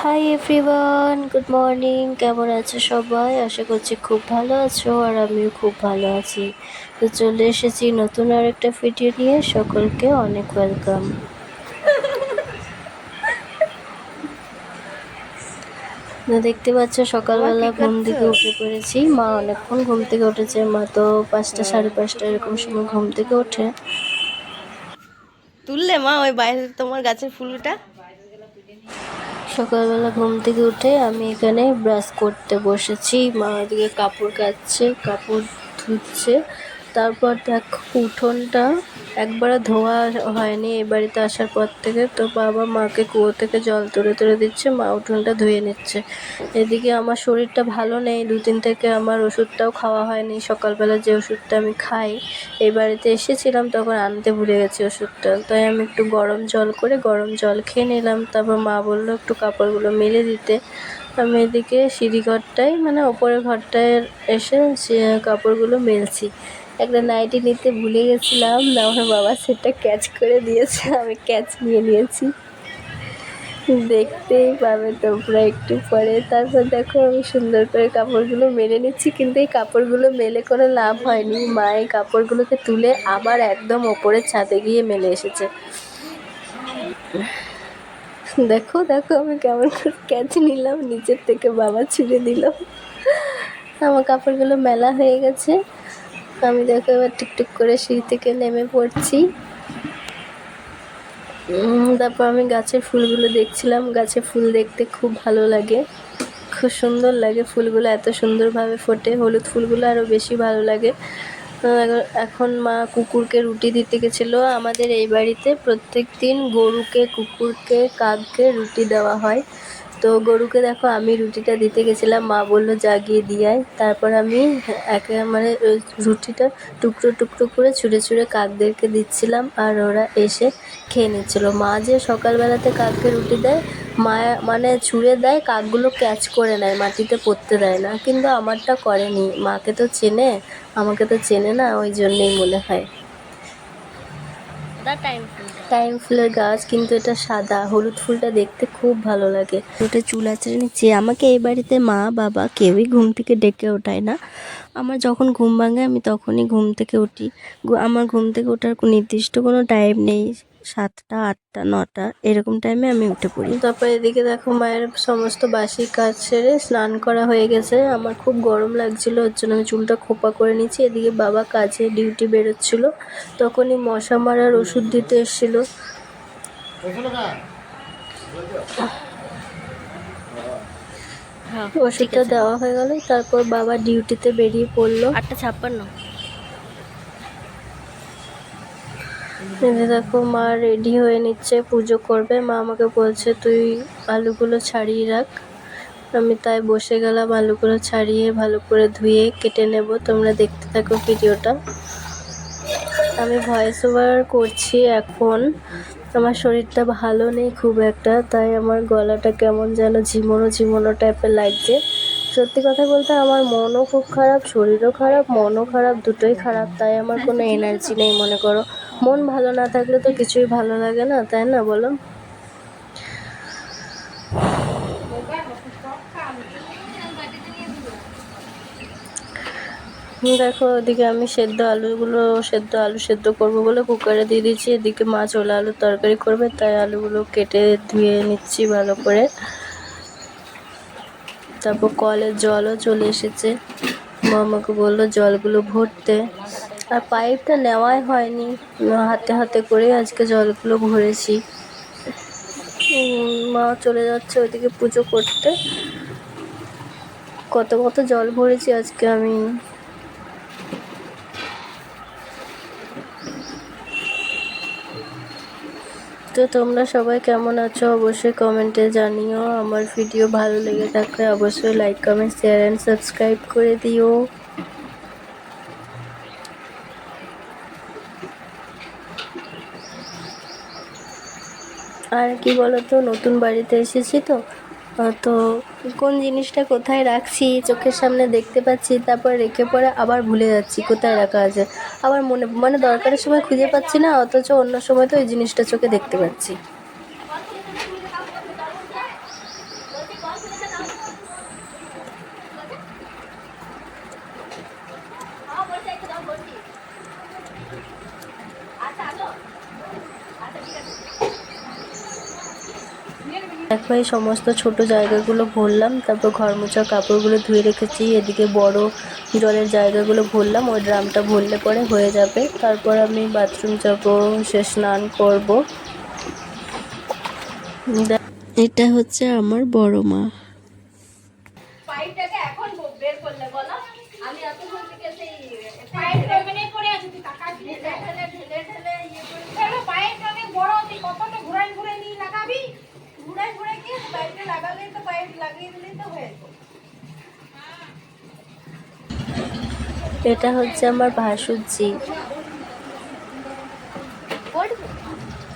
Hi everyone, good morning. কেমন আছো সবাই? আশা করছি খুব ভালো আছো, আর আমিও খুব ভালো আছি। তো চলে এসেছি নতুন আর একটা ভিডিও নিয়ে। সকলকে অনেক ওয়েলকাম। দেখতে পাচ্ছ সকালবেলা ঘুম থেকে উঠে পড়েছি। মা অনেকক্ষণ ঘুম থেকে উঠেছে। মা তো 5টা 5:30 এরকম সময় ঘুম থেকে ওঠে। তুললে মা ওই বাইরে তোমার গাছের ফুলটা? সকালবেলা ঘুম থেকে উঠে আমি এখানে ব্রাশ করতে বসেছি। মা ওদিকে কাপড় কাচছে, কাপড় ধুচ্ছে। তারপর দেখো উঠোনটা একবারও ধোয়া হয়নি এই বাড়িতে আসার পর থেকে। তো বাবা মাকে কুয়ো থেকে জল তুলে তুলে দিচ্ছে, মা উঠোনটা ধুয়ে নিচ্ছে। এদিকে আমার শরীরটা ভালো নেই, 2 দিন থেকে আমার ওষুধটাও খাওয়া হয়নি। সকালবেলা যে ওষুধটা আমি খাই, এই বাড়িতে এসেছিলাম তখন আনতে ভুলে গেছি ওষুধটা। তাই আমি একটু গরম জল করে গরম জল খেয়ে নিলাম। তারপর মা বললো একটু কাপড়গুলো মেলে দিতে। আমি এদিকে সিঁড়িঘরটায় মানে ওপরের ঘরটায় এসে কাপড়গুলো মেলছি। একটা নাইটি নিতে ভুলে গেছিলাম, আমার বাবা সেটা ক্যাচ করে দিয়েছে, আমি ক্যাচ নিয়ে নিয়েছি। দেখতেই পাবে তোমরা একটু পরে। তারপর দেখো আমি সুন্দর করে কাপড়গুলো মেলে নিচ্ছি, কিন্তু এই কাপড়গুলো মেলে কোনো লাভ হয়নি। মা এই কাপড়গুলোকে তুলে আবার একদম ওপরের ছাদে গিয়ে মেলে এসেছে। দেখো দেখো আমি কেমন করে ক্যাচ নিলাম, নিচের থেকে বাবা ছুঁড়ে দিল। আমার কাপড়গুলো মেলা হয়ে গেছে। আমি দেখো এবার টুকটুক করে সিঁড়ি থেকে নেমে পড়ছি। তারপর আমি গাছের ফুলগুলো দেখছিলাম। গাছে ফুল দেখতে খুব ভালো লাগে, খুব সুন্দর লাগে। ফুলগুলো এত সুন্দরভাবে ফোটে, হলুদ ফুলগুলো আরও বেশি ভালো লাগে। এখন মা কুকুরকে রুটি দিতে গেছিলো। আমাদের এই বাড়িতে প্রত্যেক দিন গরুকে, কুকুরকে, কাককে রুটি দেওয়া হয়। তো গরুকে দেখো আমি রুটিটা দিতে গেছিলাম, মা বললো যা গিয়ে দিয়ে আয়। তারপর আমি মানে রুটিটা টুকরো টুকরো করে ছুঁড়ে ছুঁড়ে কাকদেরকে দিচ্ছিলাম, আর ওরা এসে খেয়ে নিচ্ছিল। মা যে সকালবেলাতে কাককে রুটি দেয়, মা মানে ছুঁড়ে দেয়, কাকগুলো ক্যাচ করে নেয়, মাটিতে পড়তে দেয় না। কিন্তু আমারটা করেনি। মাকে তো চেনে, আমাকে তো চেনে না, ওই জন্যেই মনে হয়। টাইম ফুলের গাছ, কিন্তু এটা সাদা। হলুদ ফুলটা দেখতে খুব ভালো লাগে। ওটা চুল আঁচড়ে নিচ্ছে। আমাকে এই বাড়িতে মা বাবা কেউই ঘুম থেকে ডেকে ওঠায় না। আমার যখন ঘুম ভাঙে আমি তখনই ঘুম থেকে উঠি। আমার ঘুম থেকে ওঠার নির্দিষ্ট কোনো টাইম নেই। 7টা 8টা 9টা এরকম টাইমে আমি উঠে পড়ি। তারপর এদিকে দেখো মায়ের সমস্ত বাসি কাজ সেরে স্নান করা হয়ে গেছে। আমার খুব গরম লাগছিল, ওর জন্য আমি চুলটা খোপা করে নিচ্ছি। এদিকে বাবা কাজে ডিউটি বেরোচ্ছিল, তখনই মশা মারার ওষুধ দিতে এসেছিল। ওষুধটা দেওয়া হয়ে গেল, তারপর বাবা ডিউটিতে বেরিয়ে পড়লো। 8:56। দেখো মা রেডি হয়ে নিচ্ছে, পুজো করবে। মা আমাকে বলছে তুই আলুগুলো ছাড়িয়ে রাখ। আমি তাই বসে গেলাম, আলুগুলো ছাড়িয়ে ভালো করে ধুয়ে কেটে নেব। তোমরা দেখতে থাকো ভিডিওটা। আমি ভয়েস ওভার করছি এখন। আমার শরীরটা ভালো নেই খুব একটা, তাই আমার গলাটা কেমন যেন ঝিমোনো ঝিমোনো টাইপের লাগছে। সত্যি কথা বলতে আমার মনও খুব খারাপ, শরীরও খারাপ, মনও খারাপ, দুটোই খারাপ। তাই আমার কোনো এনার্জি নেই। মনে করো মন ভালো না থাকলে তো কিছুই ভালো লাগে না, তাই না বলো? দেখো ওদিকে আমি আলু সেদ্ধ করবো বলে কুকারে দিয়ে দিচ্ছি। এদিকে মা ছোলা আলুর তরকারি করবে, তাই আলুগুলো কেটে ধুয়ে নিচ্ছি ভালো করে। তারপর কলের জলও চলে এসেছে। মা আমাকে বললো জলগুলো ভরতে, আর পাইপটা নেওয়াই হয়নি, হাতে হাতে করে আজকে জলগুলো ভরেছি। মা চলে যাচ্ছে ওইদিকে পুজো করতে। কত কত জল ভরেছি আজকে আমি। তো তোমরা সবাই কেমন আছো অবশ্যই কমেন্টে জানিও। আমার ভিডিও ভালো লেগে থাকলে অবশ্যই like comment share and subscribe করে দিও। আর কি বলতো, নতুন বাড়িতে এসেছি তো, তো কোন জিনিসটা কোথায় রাখছি চোখের সামনে দেখতে পাচ্ছি, তারপর রেখে পরে আবার ভুলে যাচ্ছি কোথায় রাখা আছে। আবার মানে দরকারের সময় খুঁজে পাচ্ছি না, অথচ অন্য সময় তো ওই জিনিসটা চোখে দেখতে পাচ্ছি। দেখো এই সমস্ত ছোট জায়গাগুলো ভরলাম, তারপর ঘর মোছা কাপড়গুলো ধুয়ে রেখেছি, এদিকে বড় জলের জায়গাগুলো ভরলাম, ওই ড্রামটা ভরলে পরে হয়ে যাবে। তারপর আমি বাথরুম যাব, সে স্নান করব। এটা হচ্ছে আমার বড় মা। পাইপটাকে এখন বের করলে বলো, আমি এতক্ষণ থেকে সেই পাইপ ওখানে পড়ে আছে, তুই টাকা দিয়ে ঢেলে ঢেলে ঢেলে ইয়ে করে চলো। পাইপটা অনেক বড়, তুই কতটা ঘুরাই ঘুরে নিয়ে লাগাবি, ঘুরাই ঘুরে কি পাইপটা লাগালে তো পাইপ লাগিয়ে দিলেই তো হয়ে যাবে। এটা হচ্ছে আমার ভাসুরজি,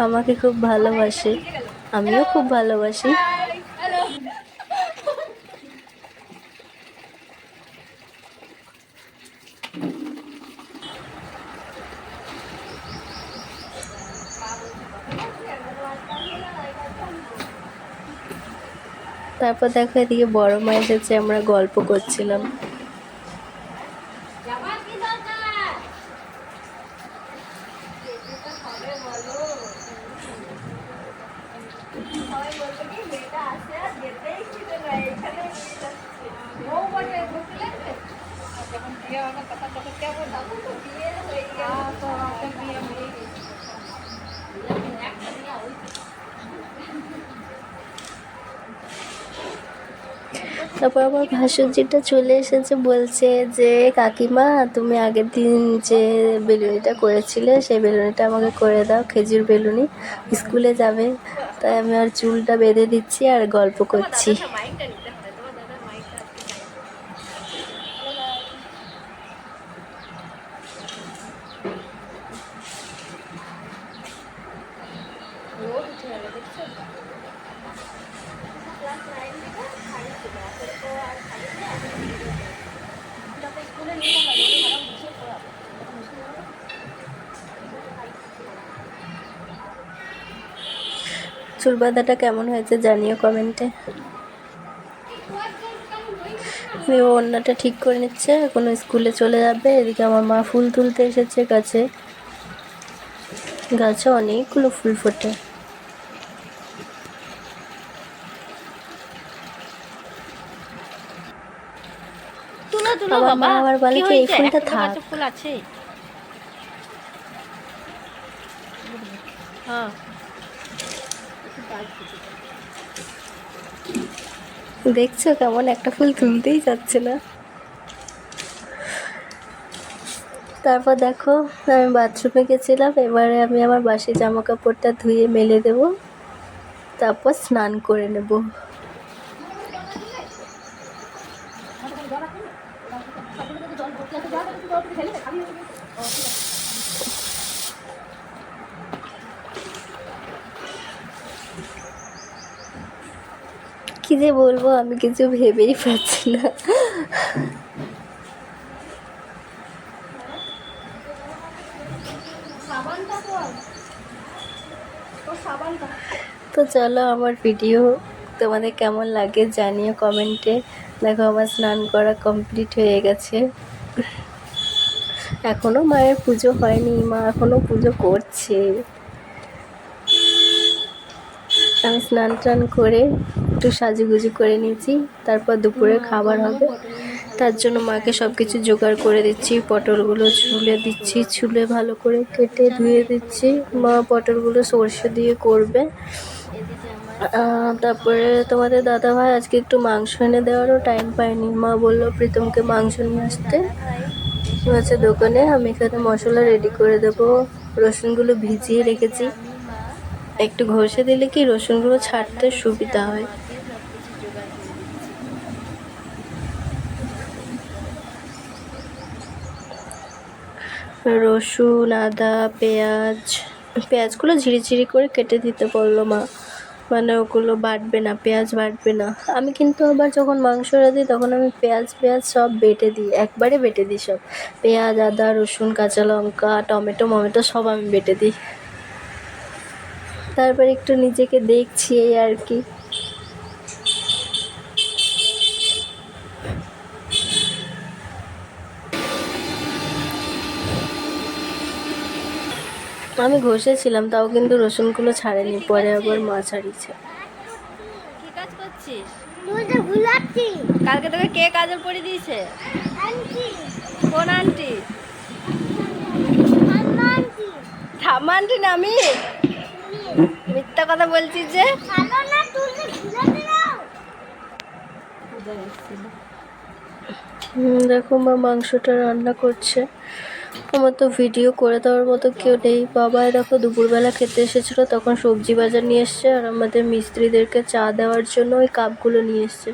আমাকে খুব ভালোবাসে, আমিও খুব ভালোবাসি। তারপর দেখো এদিকে বড় মা এসেছে, আমরা গল্প করছিলাম। তারপর আমার ভাসুরজিটা চলে এসেছে, বলছে যে কাকিমা তুমি আগের দিন যে বেলুনিটা করেছিলে সেই বেলুনিটা আমাকে করে দাও, খেজুর বেলুনি, স্কুলে যাবে। তাই আমি আর চুলটা বেঁধে দিচ্ছি আর গল্প করছি। চুল বাঁধাটা কেমন হয়েছে জানিও কমেন্টে। ও ওড়নাটা ঠিক করে নিচ্ছে, এখন স্কুলে চলে যাবে। এদিকে আমার মা ফুল তুলতে এসেছে গাছে, গাছে অনেকগুলো ফুল ফোটে। আমার মা আবার বলে কি এই ফুলটা থাক। ফুল আছে, হ্যাঁ দেখছো কেমন একটা ফুল তুলতেই যাচ্ছে না। তারপর দেখো আমি বাথরুমে গেছিলাম, এবারে আমি আমার বাসি জামা কাপড়টা ধুয়ে মেলে দেব, তারপর স্নান করে নেব। কি যে বলবো আমি কিছু ভেবেই পাচ্ছি না। তো চলো আমার ভিডিও তোমাদের কেমন লাগে জানিও কমেন্টে। দেখো আমার স্নান করা কমপ্লিট হয়ে গেছে, এখনো মায়ের পুজো হয়নি, মা এখনো পুজো করছে। আমি স্নান টান করে একটু সাজুগুজু করে নিয়েছি, তারপর দুপুরে খাবার হবে, তার জন্য মাকে সব কিছু জোগাড় করে দিচ্ছি। পটলগুলো ছুলে দিচ্ছি, ছুলে ভালো করে কেটে ধুয়ে দিচ্ছি। মা পটলগুলো সর্ষে দিয়ে করবে। তারপরে তোমাদের দাদাভাই আজকে একটু মাংস এনে দেওয়ারও টাইম পায়নি, মা বললো প্রীতমকে মাংস নিয়ে আসতে আছে দোকানে। আমি এখানে মশলা রেডি করে দেবো, রসুনগুলো ভিজিয়ে রেখেছি, একটু ঘষে দিলে কি রসুনগুলো ছাড়তে সুবিধা হয়। রসুন, আদা, পেঁয়াজগুলো ঝিরিঝিরি করে কেটে দিতে বললো মা, মানে ওগুলো বাটবে না, পেঁয়াজ বাটবে না। আমি কিন্তু আবার যখন মাংস রাঁধি তখন আমি পেঁয়াজ সব বেটে দিই, একবারে বেটে দিই সব, পেঁয়াজ, আদা, রসুন, কাঁচা লঙ্কা, টমেটো সব আমি বেটে দিই। তারপর একটু নিজেকে দেখছি এই আর কি। আমি ঘষেছিলাম তাও কিন্তু রসুনগুলো ছাড়েনি, পরে আবার মা ছাড়িয়েছে। কাজ করছিস? তুই ভুলাচ্ছি কালকে তোকে কে কাজল পরিয়ে দিয়েছে? আন্টি কোন আন্টি? আন্টি ঠাম্মা আন্টি না আমি? মিথ্যা কথা বলছিস যে? ভালো না তুই ভুলাতে দাও দেখো মা মাংসটা রান্না করছে। আমার তো ভিডিও করে দেওয়ার মতো কেউ নেই। বাবা দেখো দুপুরবেলা খেতে এসেছিলো, তখন সবজি বাজার নিয়ে এসছে আর আমাদের মিস্ত্রিদেরকে চা দেওয়ার জন্য ওই কাপগুলো নিয়ে এসছে।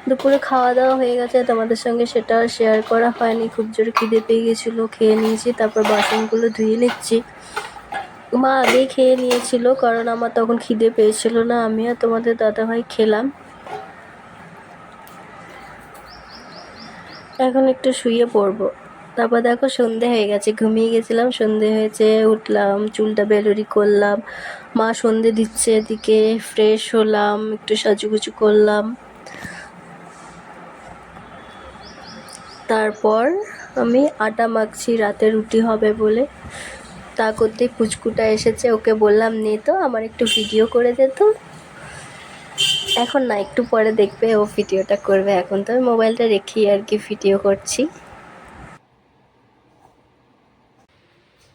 দুপুরে খাওয়া দাওয়া হয়ে গেছে, তোমাদের সঙ্গে সেটা আর শেয়ার করা হয়নি। খুব জোরে খিদে পেয়ে গেছিলো, খেয়ে নিয়েছি। তারপর বাসনগুলো ধুয়ে নিচ্ছি। মা আগেই খেয়ে নিয়েছিল, কারণ আমার তখন খিদে পেয়েছিল না। আমি আর তোমাদের দাদাভাই খেলাম। এখন একটু শুয়ে পড়বো। তারপর দেখো সন্ধে হয়ে গেছে, ঘুমিয়ে গেছিলাম, সন্ধে হয়েছে, উঠলাম, চুলটা বেলুরি করলাম। মা সন্ধে দিচ্ছে, এদিকে ফ্রেশ হলাম, একটু সাজুগুজু করলাম। তারপর আমি আটা মাখছি, রাতে রুটি হবে বলে। তা করতেই পুচকুটা এসেছে, ওকে বললাম নে তো আমার একটু ভিডিও করে দে তো। এখন না, একটু পরে দেখবে ও ভিডিওটা করবে। এখন তো আমি মোবাইলটা রেখেই আর কি ভিডিও করছি।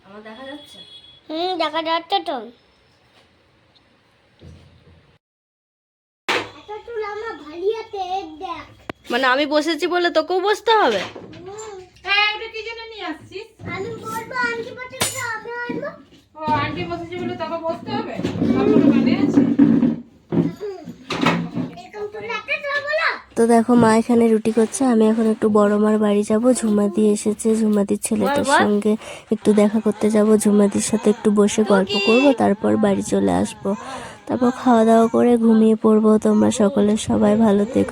আমার দেখা যাচ্ছে? দেখা যাচ্ছে তো এত চুল আমার ভালিয়াতে দেখ মানে আমি বসেছি বলে তোকেও বসতে হবে? হ্যাঁ, ওটা কি জন্য নিয়ে আসছিস? আমি বলবো আন্টি পাঠিয়েছে আমি আনবো ও আন্টি বসেছে বলে তোকে বসতে হবে? তার কোনো মানে আছে? এরকম চুল একটা চল বলো তো দেখো মা এখানে রুটি করছে, আমি এখন একটু বড় মার বাড়ি যাব। ঝুমাদি এসেছে, ঝুমাদির ছেলেটার সঙ্গে একটু দেখা করতে যাব। ঝুমাদির সাথে একটু বসে গল্প করব, তারপর বাড়ি চলে আসব। তারপর খাওয়া দাওয়া করে ঘুমিয়ে পড়বো। তোমরা সকলে সবাই ভালো থেকো।